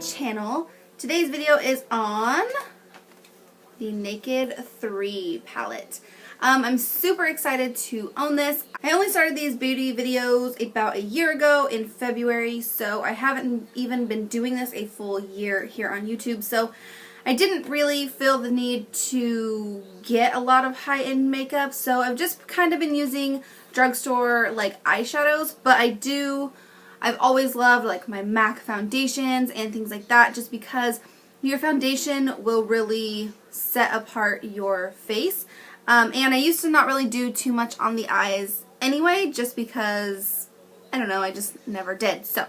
channel. Today's video is on the Naked 3 palette. I'm super excited to own this. I only started these beauty videos about a year ago in February, so I haven't even been doing this a full year here on YouTube, so I didn't really feel the need to get a lot of high-end makeup, so I've just kind of been using drugstore like eyeshadows, but I've always loved like my MAC foundations and things like that, just because your foundation will really set apart your face. And I used to not really do too much on the eyes anyway, just because, I don't know, I just never did. So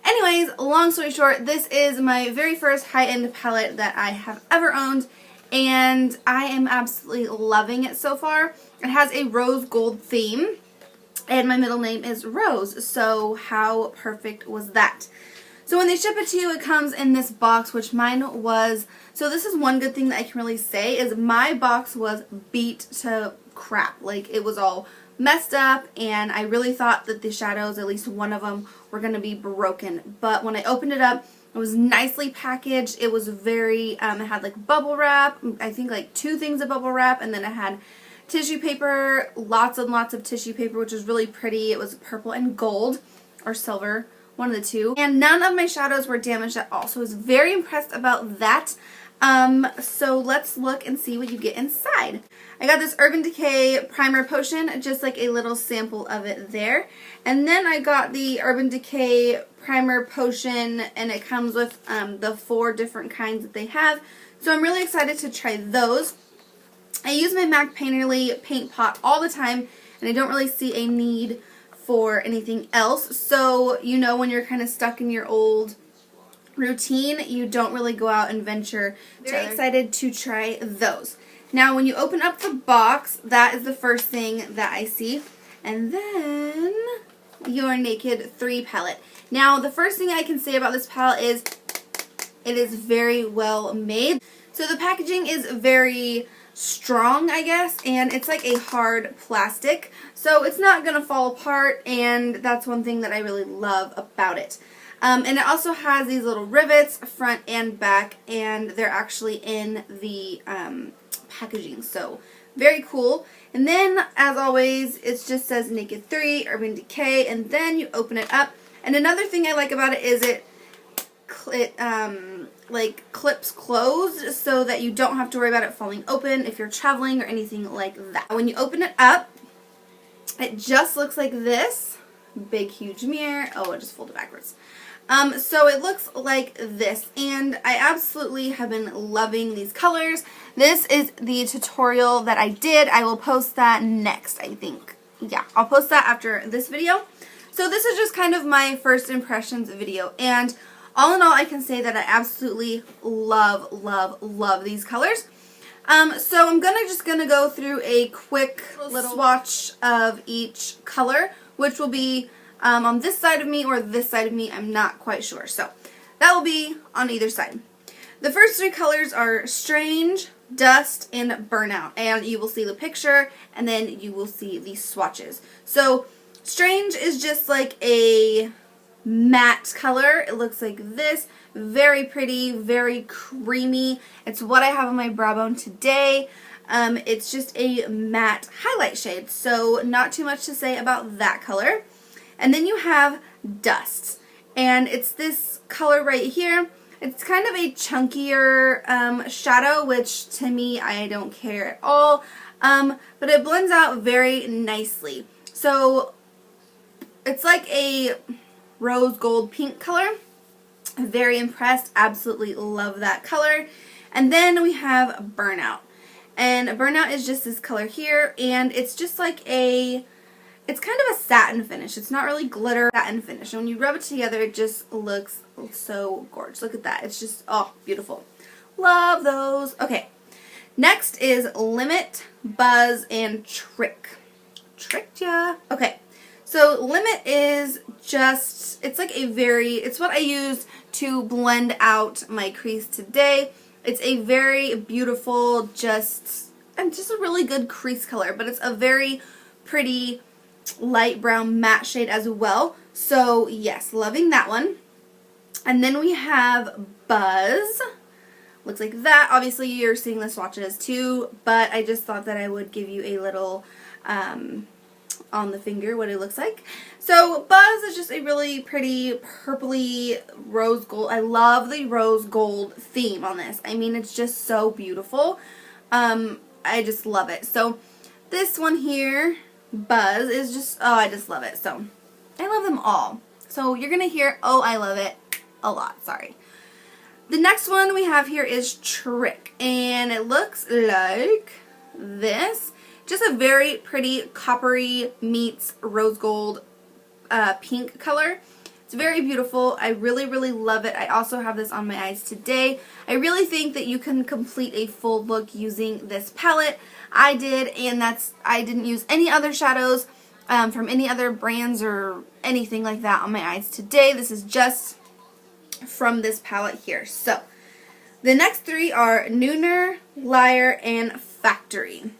anyways, long story short, this is my very first high-end palette that I have ever owned, and I am absolutely loving it so far. It has a rose gold theme, and my middle name is Rose, so how perfect was that? So when they ship it to you, it comes in this box, which mine was, so this is one good thing that I can really say, is my box was beat to crap. Like, it was all messed up, and I really thought that the shadows, at least one of them, were going to be broken. But when I opened it up, it was nicely packaged. It was very, it had like bubble wrap, I think like 2 things of bubble wrap, and then it had tissue paper, lots and lots of tissue paper, which was really pretty. It was purple and gold, or silver, one of the two. And none of my shadows were damaged at all, so I was very impressed about that. So let's look and see what you get inside. I got this Urban Decay primer potion, just like a little sample of it there. And then I got the Urban Decay primer potion, and it comes with the 4 different kinds that they have. So I'm really excited to try those. I use my MAC Painterly paint pot all the time, and I don't really see a need for anything else. So, you know, when you're kind of stuck in your old routine, you don't really go out and venture. Very excited to try those. Now, when you open up the box, that is the first thing that I see. And then your Naked 3 palette. Now, the first thing I can say about this palette is it is very well made. So the packaging is very strong, I guess, and it's like a hard plastic, so it's not gonna fall apart, and that's one thing that I really love about it. And it also has these little rivets front and back, and they're actually in the packaging, so very cool. And then, as always, it just says Naked 3 Urban Decay, and then you open it up. And another thing I like about it is it like clips closed, so that you don't have to worry about it falling open if you're traveling or anything like that. When you open it up, it just looks like this. Big huge mirror. Oh, it just folded backwards. So it looks like this, and I absolutely have been loving these colors. This is the tutorial that I did. I will post that next, I think. Yeah, I'll post that after this video. So this is just kind of my first impressions video, and all in all, I can say that I absolutely love, love, love these colors. So I'm just gonna go through a quick little swatch of each color, which will be on this side of me or this side of me. I'm not quite sure. So that will be on either side. The first 3 colors are Strange, Dust, and Burnout. And you will see the picture, and then you will see the swatches. So Strange is just like a matte color. It looks like this. Very pretty, very creamy. It's what I have on my brow bone today. It's just a matte highlight shade, so not too much to say about that color. And then you have Dust, and it's this color right here. It's kind of a chunkier shadow, which to me, I don't care at all, but it blends out very nicely. So it's like a rose gold pink color. Very impressed. Absolutely love that color. And then we have Burnout. And Burnout is just this color here, and it's just like it's kind of a satin finish. It's not really glitter, satin finish. And when you rub it together, it just looks so gorgeous. Look at that. It's just, oh, beautiful. Love those. Okay. Next is Limit, Buzz, and Trick. Tricked ya. Okay. So Limit is just, it's like it's what I used to blend out my crease today. It's a very beautiful, just a really good crease color, but it's a very pretty light brown matte shade as well. So yes, loving that one. And then we have Buzz. Looks like that. Obviously, you're seeing the swatches too, but I just thought that I would give you a little on the finger what it looks like. So Buzz is just a really pretty purpley rose gold. I love the rose gold theme on this. I mean, it's just so beautiful. I just love it. So this one here, Buzz, is just, oh, I just love it. So I love them all. So you're going to hear, oh, I love it a lot. Sorry. The next one we have here is Trick, and it looks like this. Just a very pretty coppery meets rose gold pink color. It's very beautiful. I really, really love it. I also have this on my eyes today. I really think that you can complete a full look using this palette. I did, and I didn't use any other shadows from any other brands or anything like that on my eyes today. This is just from this palette here. So the next three are Nooner, Liar, and Factory.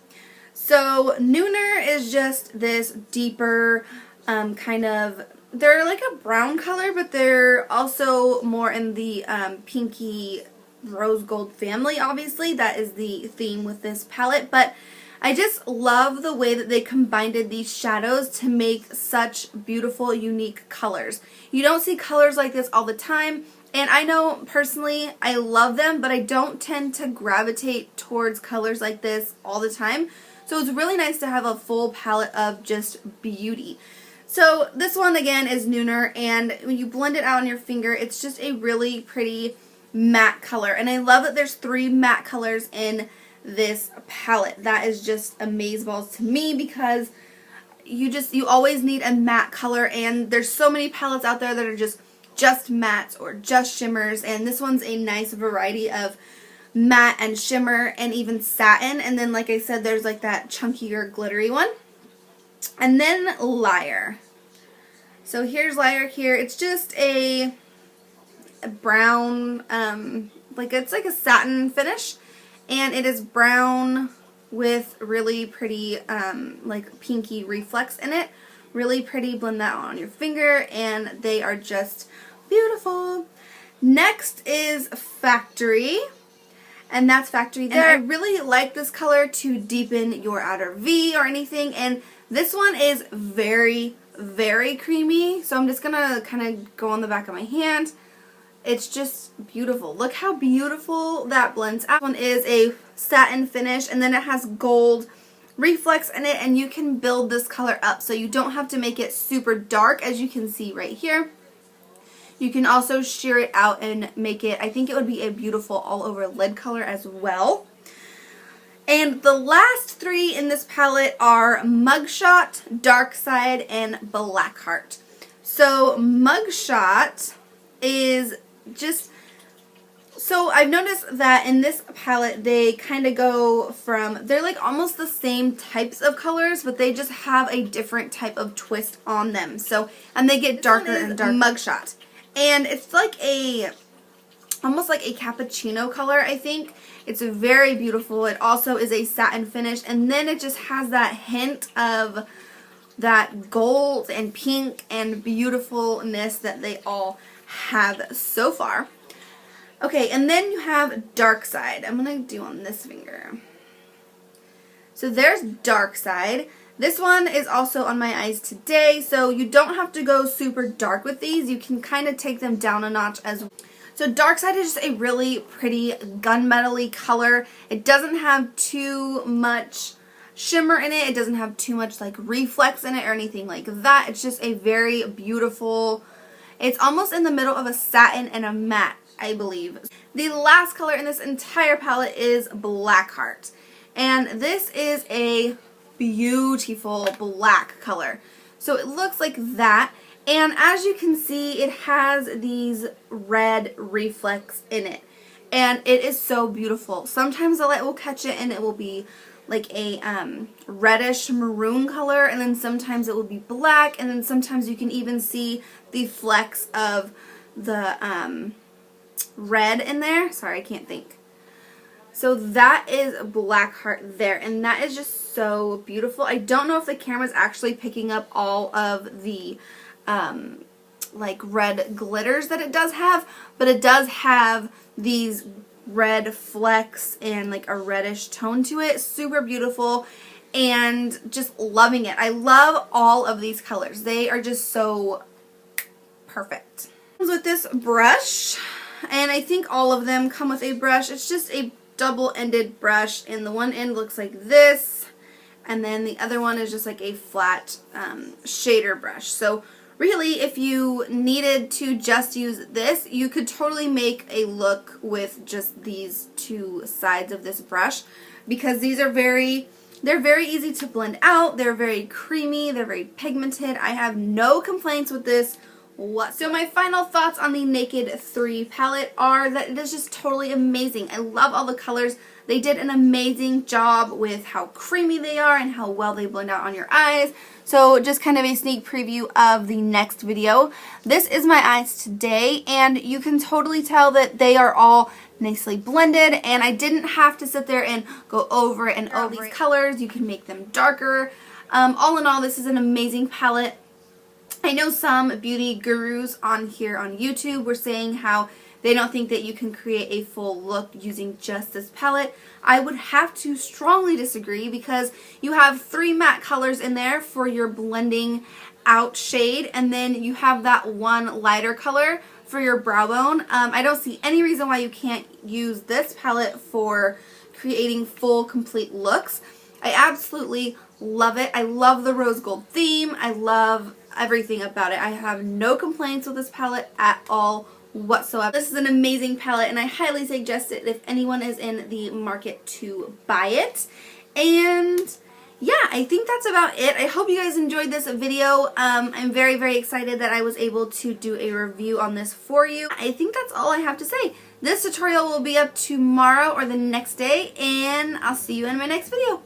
So Nooner is just this deeper kind of, they're like a brown color, but they're also more in the pinky rose gold family, obviously. That is the theme with this palette, but I just love the way that they combined these shadows to make such beautiful, unique colors. You don't see colors like this all the time, and I know personally I love them, but I don't tend to gravitate towards colors like this all the time. So it's really nice to have a full palette of just beauty. So this one again is Nooner, and when you blend it out on your finger, it's just a really pretty matte color. And I love that there's 3 matte colors in this palette. That is just amazeballs to me, because you always need a matte color, and there's so many palettes out there that are just mattes or just shimmers, and this one's a nice variety of matte and shimmer and even satin. And then, like I said, there's like that chunkier glittery one. And then Liar. So here's Liar here. It's just a brown, it's like a satin finish, and it is brown with really pretty like pinky reflex in it. Really pretty. Blend that on your finger, and they are just beautiful. Next is Factory, and that's Factory there. And I really like this color to deepen your outer V or anything, and this one is very, very creamy, so I'm just going to kind of go on the back of my hand. It's just beautiful. Look how beautiful that blends out. This one is a satin finish, and then it has gold reflex in it, and you can build this color up, so you don't have to make it super dark, as you can see right here. You can also sheer it out and make it, I think it would be a beautiful all over lid color as well. And the last 3 in this palette are Mugshot, Dark Side, and Blackheart. So Mugshot is just, so I've noticed that in this palette they kind of go from, they're like almost the same types of colors, but they just have a different type of twist on them. So, and they get darker and darker. Mugshot. And it's like almost like a cappuccino color, I think. It's very beautiful. It also is a satin finish, and then it just has that hint of that gold and pink and beautifulness that they all have so far. Okay, and then you have Dark Side. I'm going to do on this finger. So there's Dark Side. This one is also on my eyes today, so you don't have to go super dark with these. You can kind of take them down a notch as well. So Dark Side is just a really pretty gunmetal-y color. It doesn't have too much shimmer in it. It doesn't have too much like reflex in it or anything like that. It's just a very beautiful, it's almost in the middle of a satin and a matte, I believe. The last color in this entire palette is Blackheart. And this is a beautiful black color. So it looks like that. And as you can see, it has these red reflex in it. And it is so beautiful. Sometimes the light will catch it and it will be like a reddish maroon color, and then sometimes it will be black, and then sometimes you can even see the flecks of the red in there. Sorry, I can't think. So that is Blackheart there, and that is just so beautiful. I don't know if the camera's actually picking up all of the like red glitters that it does have, but it does have these red flecks and like a reddish tone to it. Super beautiful and just loving it. I love all of these colors. They are just so perfect. With this brush, and I think all of them come with a brush. It's just a double-ended brush, and the one end looks like this, and then the other one is just like a flat shader brush. So really, if you needed to just use this, you could totally make a look with just these two sides of this brush, because these are they're very easy to blend out. They're very creamy. They're very pigmented. I have no complaints with this. So my final thoughts on the Naked 3 palette are that it is just totally amazing. I love all the colors. They did an amazing job with how creamy they are and how well they blend out on your eyes. So just kind of a sneak preview of the next video. This is my eyes today, and you can totally tell that they are all nicely blended, and I didn't have to sit there and go over and over these colors. You can make them darker. All in all, this is an amazing palette. I know some beauty gurus on here on YouTube were saying how they don't think that you can create a full look using just this palette. I would have to strongly disagree, because you have 3 matte colors in there for your blending out shade, and then you have that one lighter color for your brow bone. I don't see any reason why you can't use this palette for creating full, complete looks. I absolutely love it. I love the rose gold theme. I love everything about it. I have no complaints with this palette at all whatsoever. This is an amazing palette, and I highly suggest it if anyone is in the market to buy it. And yeah, I think that's about it. I hope you guys enjoyed this video. I'm very, very excited that I was able to do a review on this for you. I think that's all I have to say. This tutorial will be up tomorrow or the next day, and I'll see you in my next video.